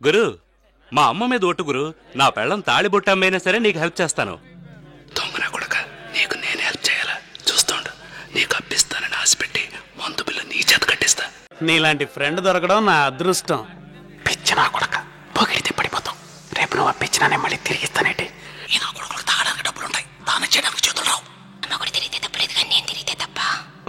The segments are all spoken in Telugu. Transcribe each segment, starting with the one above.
గురు, మా అమ్మ మీద ఒట్టు గురు. నా పెళ్ళం తాళిబొట్టమ్మైనా సరే నీకు హెల్ప్ చేస్తాను. దొంగనా కొడక, నీకు నేను హెల్ప్ చేయాలా? చూస్తుండు, నీకు అప్పిస్తానని ఆశపెట్టి మందు బిల్లు నీ చేత కట్టిస్తా. నీలాంటి ఫ్రెండ్ దొరకడం నా అదృష్టం. పిచ్చినా కొడక, పొగిడితే పడిపోతాం. రేపు నువ్వు అప్పించినానే మళ్ళీ తిరిగిస్తానేటి. ఈ నా కొడుకులు తాగడానికి డబ్బులుంటాయి, దానం చేయడానికి చేతులు రావు. అమ్మగుడు తిరిగితే తప్పలేదు కానీ నేను తిరిగితే తప్ప.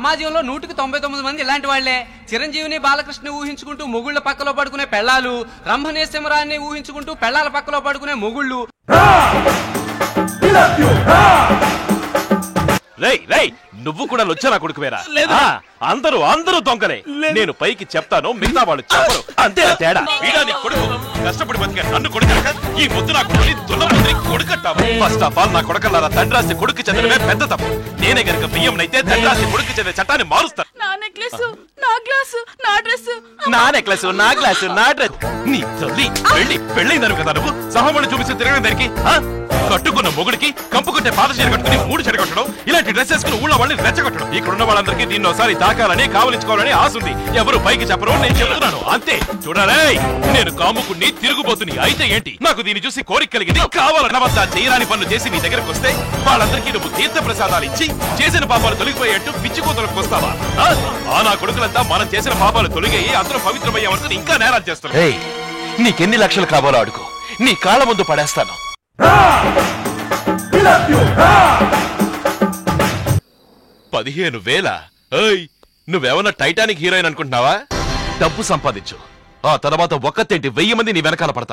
సమాజంలో 199 మంది ఇలాంటి వాళ్లే. చిరంజీవిని బాలకృష్ణ ఊహించుకుంటూ మొగుళ్ళ పక్కలో పడుకునే పెళ్ళాలు, రంభనేశ్వరాన్ని ఊహించుకుంటూ పెళ్ళాల పక్కలో పడుకునే మొగుళ్ళు. నువ్వు కూడా లొచ్చనా కొడుకువేరా? అందరూ దొంగలే. నేను పైకి చెప్తాను, మిగతా వాళ్ళు చెప్పరు. అంతే తేడా. కొడుకు కష్టపడి బతికే నన్ను కొడుక ఈ ముద్దు నా కొడుకంటావు. ఫస్ట్ ఆఫ్ ఆల్ నా కొడుకల్లారా, తండ్రాసి కొడుకు చెందడమే పెద్ద తప్పు. నేనే గనుక బియ్యం అయితే తండ్రాసి కొడుకు చెందే చట్టాన్ని మారుస్తాను. నా నెక్లెస్, నా గ్లాసు, నా డ్రెస్. నా నెక్లెస్, నా గ్లాసు, నా డ్రెస్. నీ తల్లి పెళ్ళైందను కదా నువ్వు సహమణి చూపిస్తూ తిరగడం దానికి? కట్టుకున్న మొగుడికి కంపుకొట్టే పాత చీర కట్టుకుని 3 చెడగొట్టడం, ఇలాంటి డ్రెస్ వేసుకుని ఊళ్ళో వాళ్ళని రెచ్చగొట్టడం. ఇక్కడున్న వాళ్ళందరికీ దీన్ని ఒకసారి తాకాలని, కావలించుకోవాలని ఆశ ఉంది. ఎవరు పైకి చెప్పరు, నేను చెప్తున్నాను అంతే. చూడాలే, నేను కాముకుని తిరుగుబోతుని అయితే ఏంటి? నాకు దీన్ని చూసి కోరిక కలిగింది. కావాలన్నవంతా చేయరాని పనులు చేసి నీ దగ్గరకు వస్తే వాళ్ళందరికీ నువ్వు తీర్థ ప్రసాదాలు ఇచ్చి చేసిన పాపాలు తొలగిపోయేట్టు పిచ్చి కూతులకు వస్తావా? నా కొడుకులంతా మనం చేసిన పాపాలు తొలగయి అందరూ పవిత్రమయ్యే వరకు ఇంకా నేరాలు చేస్తారు. నీకెన్ని లక్షలు కావాలో అడుగు, నీ కాళ్ళ ముందు పడేస్తాను. 15,000? నువ్వేమన్నా టైటానిక్ హీరోయిన్ అనుకుంటున్నావా? డబ్బు సంపాదించు, ఆ తర్వాత ఒక్కతేంటి 1000 మంది నీ వెనకాల పడతారు.